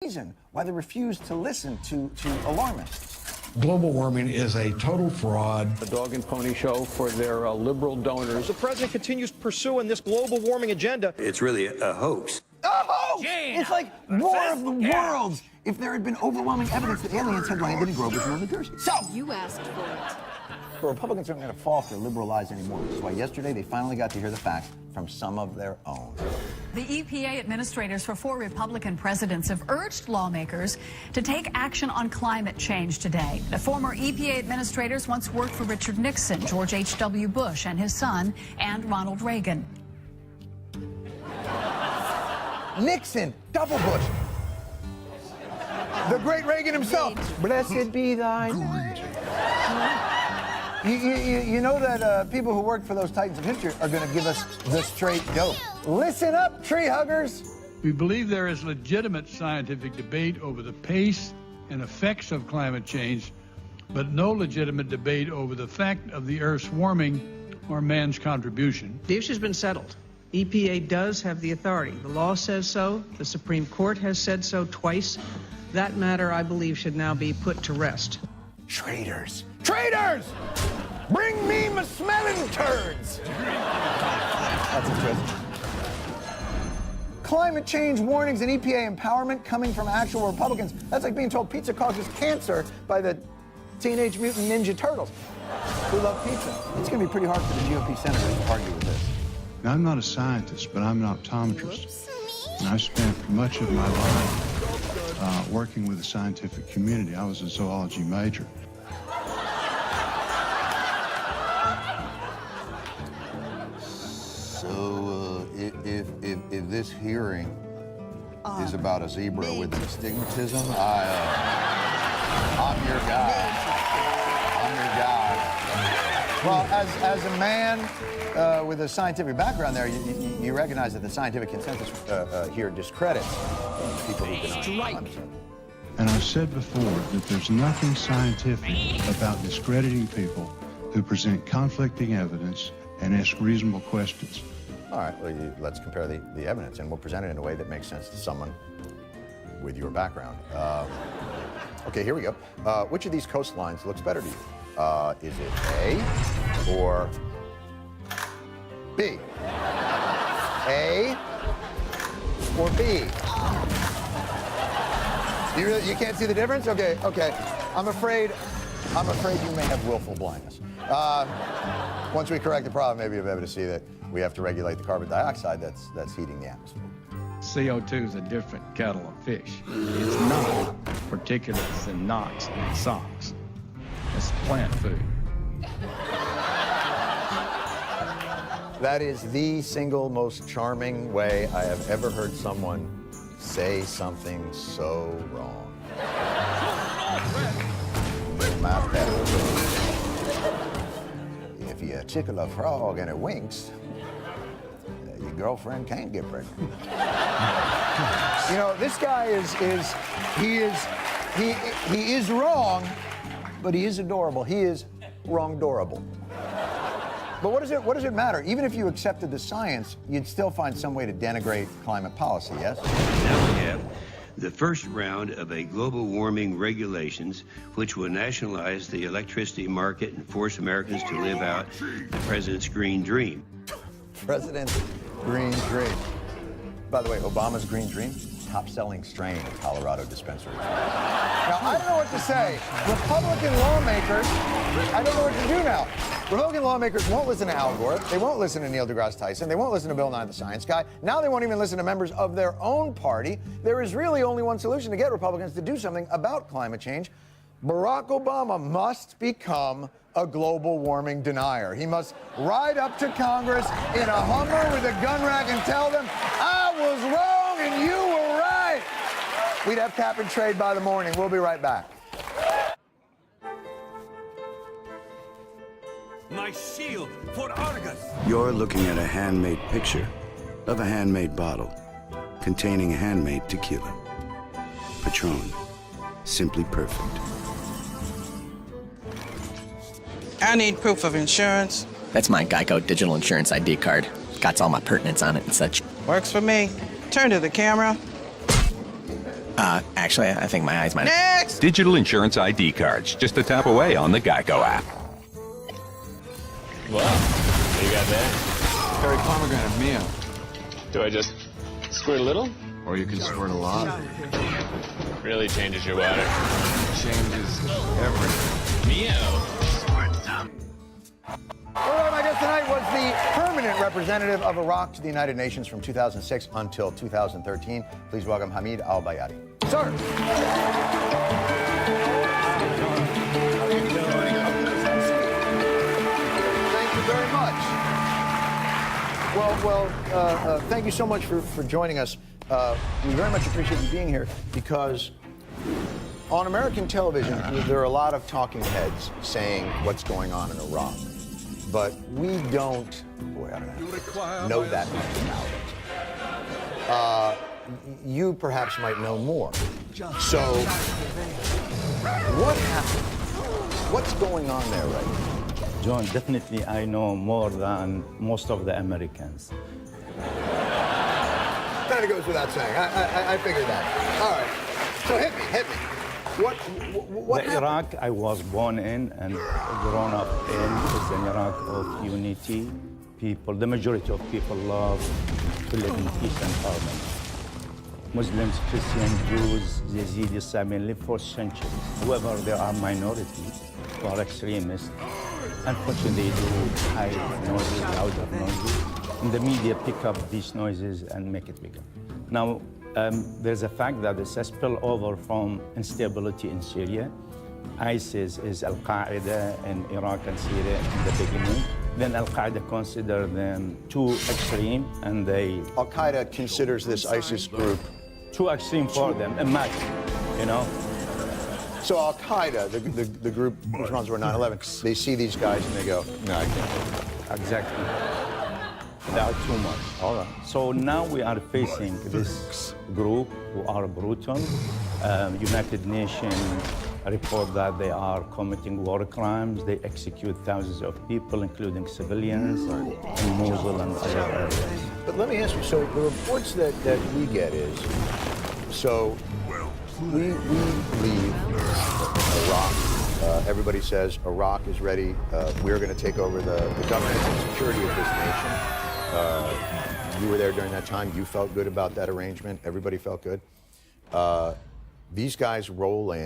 reason why they refuse to listen to alarmists. Global warming is a total fraud. A dog and pony show for their liberal donors. The president continues pursuing this global warming agenda. It's really a hoax. A hoax! It's like War of the Worlds if there had been overwhelming evidence that aliens had landed in Groversville, New Jersey. So, you asked for it. The Republicans aren't going to fall for liberal lies anymore, which is why yesterday they finally got to hear the facts from some of their own. The EPA administrators for 4 Republican presidents have urged lawmakers to take action on climate change today. The former EPA administrators once worked for Richard Nixon, George H.W. Bush and his son, and Ronald Reagan. Nixon, double Bush. The great Reagan himself. Blessed be thy name. You know that people who work for those titans of history are going to give us the straight dope. Listen up, tree huggers. We believe there is legitimate scientific debate over the pace and effects of climate change, but no legitimate debate over the fact of the Earth's warming or man's contribution. The issue's been settled. EPA does have the authority. The law says so. The Supreme Court has said so twice. That matter, I believe, should now be put to rest. Traitors! Traitors! Bring me my smelling turds! That's interesting. Climate change warnings and EPA empowerment coming from actual Republicans. That's like being told pizza causes cancer by the Teenage Mutant Ninja Turtles who love pizza. It's going to be pretty hard for the GOP senators to argue with this. Now, I'm not a scientist, but I'm an optometrist. And I spent much of my life working with the scientific community. I was a zoology major. So, if this hearing is about a zebra with astigmatism, I'm your guy. I'm your guy. Well, as a man with a scientific background there, you recognize that the scientific consensus here discredits people who deny climate change. And I've said before that there's nothing scientific about discrediting people who present conflicting evidence and ask reasonable questions. All right, well, let's compare the evidence, and we'll present it in a way that makes sense to someone with your background. Okay, here we go. Which of these coastlines looks better to you? Is it A or B? A or B? You can't see the difference? Okay. I'm afraid you may have willful blindness. Once we correct the problem, maybe you'll be able to see that we have to regulate the carbon dioxide that's heating the atmosphere. CO2 is a different kettle of fish. It's not particulates and NOx and SOx. It's plant food. That is the single most charming way I have ever heard someone say something so wrong. If you tickle a frog and it winks, your girlfriend can't get pregnant. You know, this guy he is wrong, but he is adorable. He is wrong-dorable. But what does it matter? Even if you accepted the science, you'd still find some way to denigrate climate policy, yes? Now we have the first round of a global warming regulations, which will nationalize the electricity market and force Americans to live out the president's green dream. President's green dream. By the way, Obama's green dream, top-selling strain of Colorado dispensaries. Now, I don't know what to say. Republican lawmakers, I don't know what to do now. Republican lawmakers won't listen to Al Gore. They won't listen to Neil deGrasse Tyson. They won't listen to Bill Nye the Science Guy. Now they won't even listen to members of their own party. There is really only one solution to get Republicans to do something about climate change. Barack Obama must become a global warming denier. He must ride up to Congress in a Hummer with a gun rack and tell them, I was wrong and you were right. We'd have cap and trade by the morning. We'll be right back. My shield for Argus. You're looking at a handmade picture of a handmade bottle containing a handmade tequila. Patron, simply perfect. I need proof of insurance. That's my Geico digital insurance ID card. Got all my pertinence on it and such. Works for me. Turn to the camera. Actually, I think my eyes might. Next! Digital insurance ID cards, just a tap away on the Geico app. Wow, what you got there? Cherry pomegranate, Mia. Do I just squirt a little? Or you can squirt a lot. Really changes your water. Changes everything. Mio. All right, my guest tonight was the permanent representative of Iraq to the United Nations from 2006 until 2013. Please welcome Hamid Al-Bayadi. Sir. Thank you very much. Well, thank you so much for joining us. We very much appreciate you being here because on American television, there are a lot of talking heads saying what's going on in Iraq. But we don't, boy, I don't know that much about it. You perhaps might know more. So, what happened? What's going on there right now? John, definitely I know more than most of the Americans. Kind of goes without saying. I figured that. All right. So hit me. What the Iraq I was born in and grown up in is an Iraq of unity. People, the majority of people love to live in peace and harmony. Muslims, Christians, Jews, Yazidis, I mean, live for centuries. However, there are minorities who are extremists. Unfortunately, they do high noises, louder noises. And the media pick up these noises and make it bigger. Now, there's a fact that it's a spillover from instability in Syria. ISIS is Al-Qaeda in Iraq and Syria in the beginning. Then Al-Qaeda considered them too extreme, and they... Al-Qaeda considers this ISIS group... Too extreme for them, imagine, you know? So Al-Qaeda, the group responsible for 9/11, they see these guys and they go, no, I can't. Exactly. They are too much. All right. So now we are facing this group who are brutal. United Nations report that they are committing war crimes. They execute thousands of people, including civilians, in Mosul and other areas. But let me ask you, so the reports that we get is, so we leave Iraq. Everybody says Iraq is ready. We're going to take over the governance and security of this nation. You were there during that time. You felt good about that arrangement. Everybody felt good. These guys roll in.